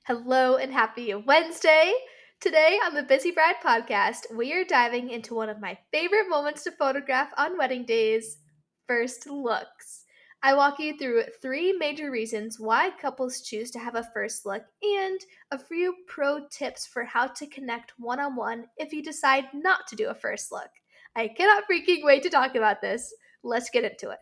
Hello and happy Wednesday! Today on the Busy Bride podcast, we are diving into one of my favorite moments to photograph on wedding days first looks. I walk you through three major reasons why couples choose to have a first look and a few pro tips for how to connect one on one if you decide not to do a first look. I cannot freaking wait to talk about this. Let's get into it.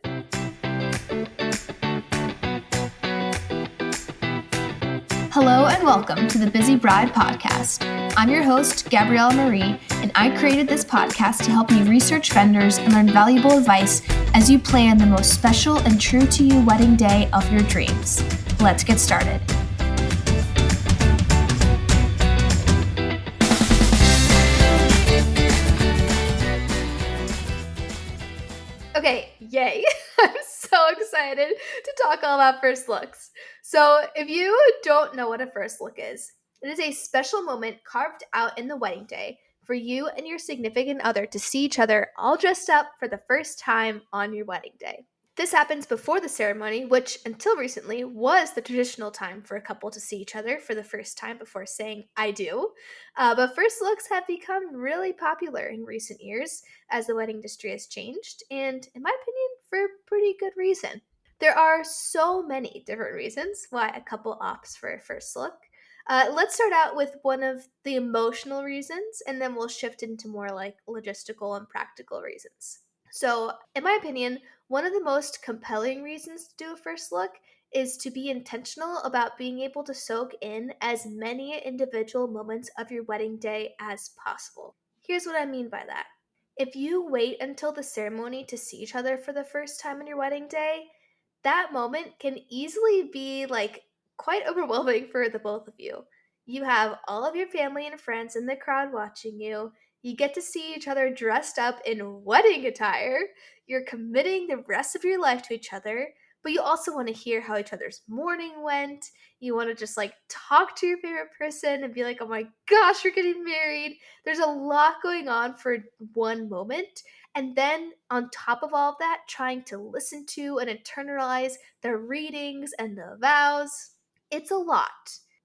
Hello and welcome to the Busy Bride podcast. I'm your host, Gabriella Marie, and I created this podcast to help you research vendors and learn valuable advice as you plan the most special and true to you wedding day of your dreams. Let's get started. Okay, yay. I'm so excited to talk all about first looks. So, if you don't know what a first look is, it is a special moment carved out in the wedding day for you and your significant other to see each other all dressed up for the first time on your wedding day. This happens before the ceremony, which until recently was the traditional time for a couple to see each other for the first time before saying, I do. But first looks have become really popular in recent years as the wedding industry has changed, and in my opinion, for pretty good reason. There are so many different reasons why a couple opts for a first look. Let's start out with one of the emotional reasons, and then we'll shift into more like logistical and practical reasons. So, in my opinion, one of the most compelling reasons to do a first look is to be intentional about being able to soak in as many individual moments of your wedding day as possible. Here's what I mean by that. If you wait until the ceremony to see each other for the first time on your wedding day, that moment can easily be like quite overwhelming for the both of you. You have all of your family and friends in the crowd watching you. You get to see each other dressed up in wedding attire. You're committing the rest of your life to each other, but you also want to hear how each other's morning went. You want to just like talk to your favorite person and be like, oh my gosh, you're getting married. There's a lot going on for one moment. And then on top of all of that, trying to listen to and internalize the readings and the vows. It's a lot.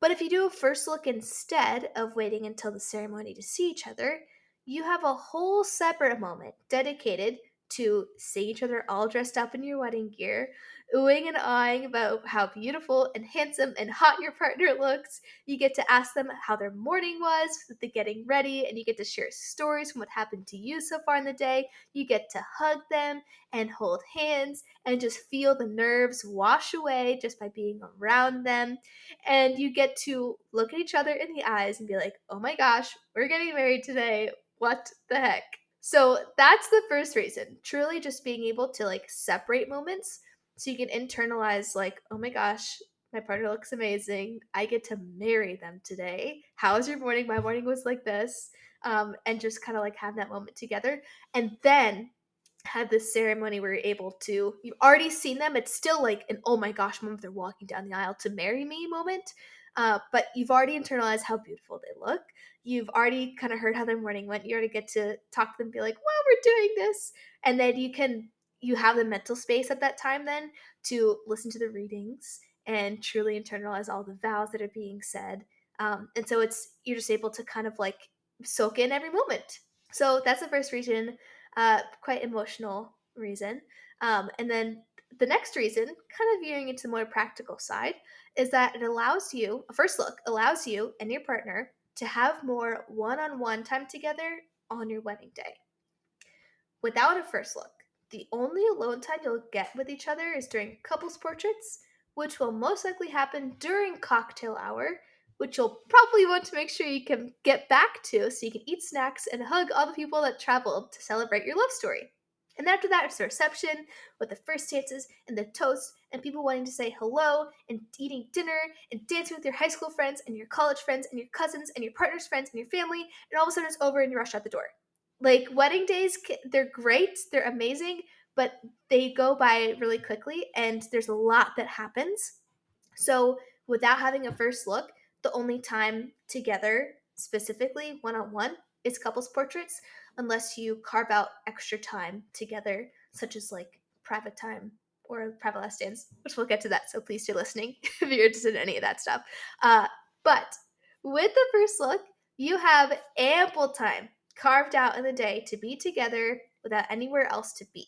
But if you do a first look instead of waiting until the ceremony to see each other, you have a whole separate moment dedicated to seeing each other all dressed up in your wedding gear, oohing and awing about how beautiful and handsome and hot your partner looks. You get to ask them how their morning was, with the getting ready, and you get to share stories from what happened to you so far in the day. You get to hug them and hold hands and just feel the nerves wash away just by being around them. And you get to look at each other in the eyes and be like, oh my gosh, we're getting married today. What the heck? So that's the first reason. Truly just being able to like separate moments so you can internalize like, oh my gosh, my partner looks amazing. I get to marry them today. How was your morning? My morning was like this. And just kind of like have that moment together. And then had this ceremony where you're able to, you've already seen them. It's still like an oh my gosh moment. They're walking down the aisle to marry me moment. But you've already internalized how beautiful they look. You've already kind of heard how their morning went. You already get to talk to them, and be like, well, we're doing this. And then you have the mental space at that time then to listen to the readings and truly internalize all the vows that are being said. And so you're just able to kind of like soak in every moment. So that's the first reason, quite emotional reason. And then the next reason, kind of veering into the more practical side, is that a first look allows you and your partner to have more one on one time together on your wedding day. Without a first look, the only alone time you'll get with each other is during couples portraits, which will most likely happen during cocktail hour, which you'll probably want to make sure you can get back to so you can eat snacks and hug all the people that traveled to celebrate your love story. And after that, it's the reception with the first dances and the toast and people wanting to say hello and eating dinner and dancing with your high school friends and your college friends and your cousins and your partner's friends and your family. And all of a sudden it's over and you rush out the door. Like wedding days, they're great, they're amazing, but they go by really quickly and there's a lot that happens. So, without having a first look, the only time together, specifically one on one, is couples portraits, unless you carve out extra time together, such as like private time or private last dance, which we'll get to that. So, please stay listening if you're interested in any of that stuff. Uh, But with the first look, you have ample time carved out in the day to be together without anywhere else to be.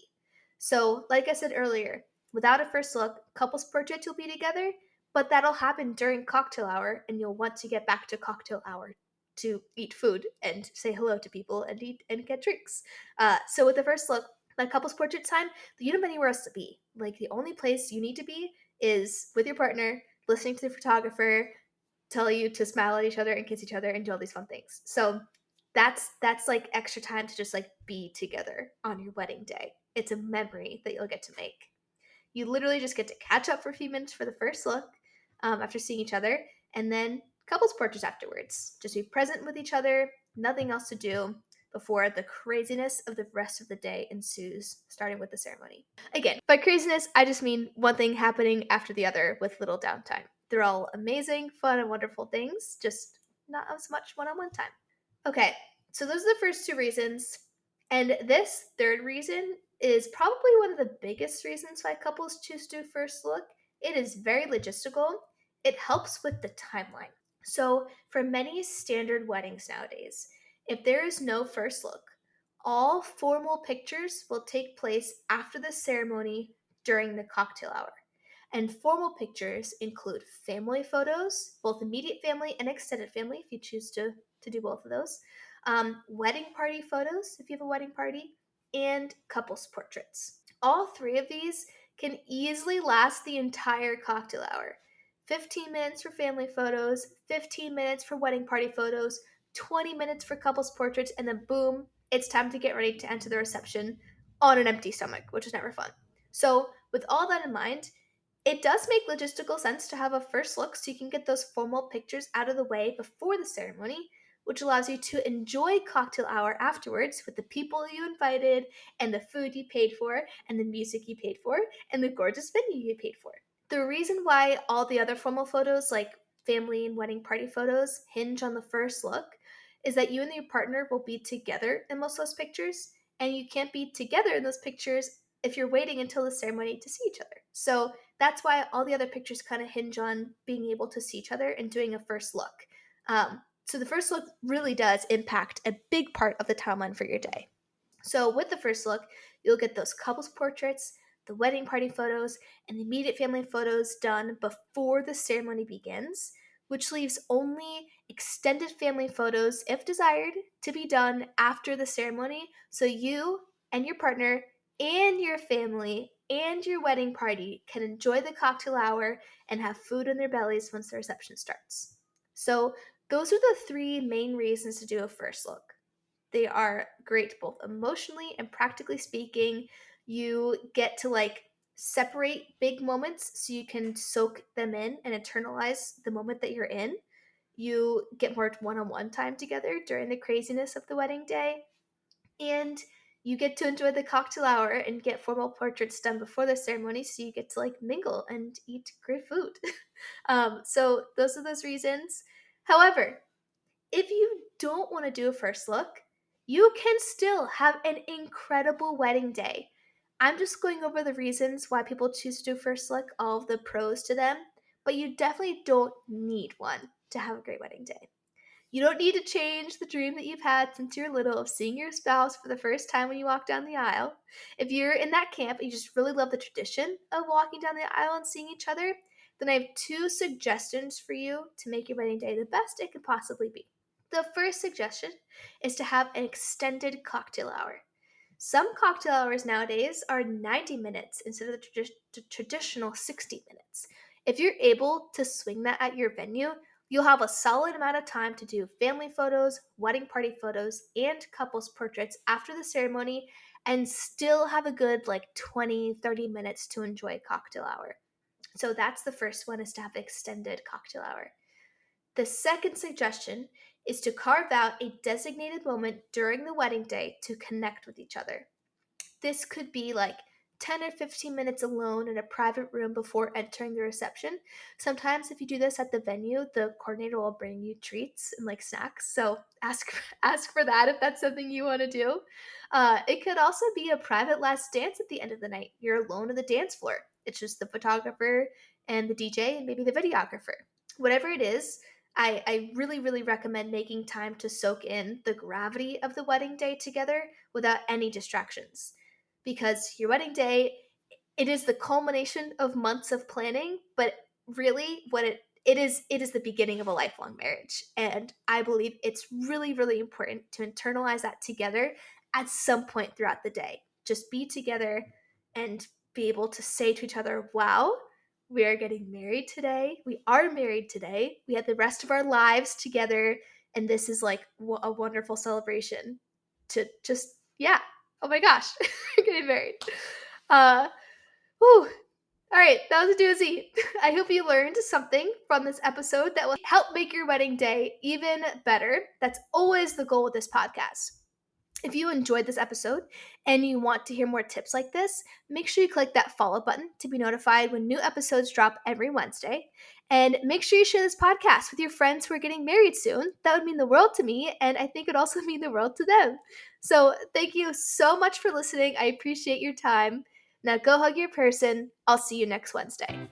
So, like I said earlier, without a first look, couples portraits will be together, but that'll happen during cocktail hour, and you'll want to get back to cocktail hour to eat food and say hello to people and eat and get drinks. So with the first look, like couples portrait time, you don't have anywhere else to be. Like the only place you need to be is with your partner, listening to the photographer tell you to smile at each other and kiss each other and do all these fun things. So that's like extra time to just like be together on your wedding day. It's a memory that you'll get to make. You literally just get to catch up for a few minutes for the first look after seeing each other, and then couples portraits afterwards. Just be present with each other, nothing else to do before the craziness of the rest of the day ensues, starting with the ceremony. Again, by craziness, I just mean one thing happening after the other with little downtime. They're all amazing, fun, and wonderful things, just not as much one on one time. Okay, so those are the first two reasons. And this third reason is probably one of the biggest reasons why couples choose to do first look. It is very logistical. It helps with the timeline. So, for many standard weddings nowadays, if there is no first look, all formal pictures will take place after the ceremony during the cocktail hour. And formal pictures include family photos, both immediate family and extended family, if you choose to do both of those, wedding party photos, if you have a wedding party, and couples portraits. All three of these can easily last the entire cocktail hour. 15 minutes for family photos, 15 minutes for wedding party photos, 20 minutes for couples portraits, and then boom, it's time to get ready to enter the reception on an empty stomach, which is never fun. So, with all that in mind, it does make logistical sense to have a first look so you can get those formal pictures out of the way before the ceremony, which allows you to enjoy cocktail hour afterwards with the people you invited and the food you paid for and the music you paid for and the gorgeous venue you paid for. The reason why all the other formal photos, like family and wedding party photos, hinge on the first look is that you and your partner will be together in most of those pictures, and you can't be together in those pictures if you're waiting until the ceremony to see each other. So that's why all the other pictures kind of hinge on being able to see each other and doing a first look. So the first look really does impact a big part of the timeline for your day. So with the first look, you'll get those couples portraits, the wedding party photos, and the immediate family photos done before the ceremony begins, which leaves only extended family photos, if desired, to be done after the ceremony so you and your partner and your family and your wedding party can enjoy the cocktail hour and have food in their bellies once the reception starts. So those are the three main reasons to do a first look. They are great both emotionally and practically speaking. You get to like separate big moments so you can soak them in and internalize the moment that you're in. You get more one on one time together during the craziness of the wedding day. And you get to enjoy the cocktail hour and get formal portraits done before the ceremony so you get to like mingle and eat great food. So, those are those reasons. However, if you don't want to do a first look, you can still have an incredible wedding day. I'm just going over the reasons why people choose to do first look, all of the pros to them, but you definitely don't need one to have a great wedding day. You don't need to change the dream that you've had since you're little of seeing your spouse for the first time when you walk down the aisle. If you're in that camp and you just really love the tradition of walking down the aisle and seeing each other, then I have two suggestions for you to make your wedding day the best it could possibly be. The first suggestion is to have an extended cocktail hour. Some cocktail hours nowadays are 90 minutes instead of the traditional 60 minutes. If you're able to swing that at your venue, you'll have a solid amount of time to do family photos, wedding party photos, and couples portraits after the ceremony and still have a good like 20-30 minutes to enjoy cocktail hour. So that's the first one, is to have extended cocktail hour. The second suggestion is to carve out a designated moment during the wedding day to connect with each other. This could be like 10 or 15 minutes alone in a private room before entering the reception. Sometimes if you do this at the venue, the coordinator will bring you treats and like snacks. So ask for that if that's something you want to do. It could also be a private last dance at the end of the night. You're alone on the dance floor. It's just the photographer and the DJ and maybe the videographer. Whatever it is, I really, really recommend making time to soak in the gravity of the wedding day together without any distractions. Because your wedding day, it is the culmination of months of planning, but really what it is the beginning of a lifelong marriage. And I believe it's really, really important to internalize that together at some point throughout the day. Just be together and be able to say to each other, wow, we are getting married today. We are married today. We had the rest of our lives together. And this is like a wonderful celebration to just, yeah. Oh my gosh, we're getting married. Uh, whew. All right, that was a doozy. I hope you learned something from this episode that will help make your wedding day even better. That's always the goal of this podcast. If you enjoyed this episode and you want to hear more tips like this, make sure you click that follow button to be notified when new episodes drop every Wednesday. And make sure you share this podcast with your friends who are getting married soon. That would mean the world to me, and I think it would also mean the world to them. So, thank you so much for listening. I appreciate your time. Now, go hug your person. I'll see you next Wednesday.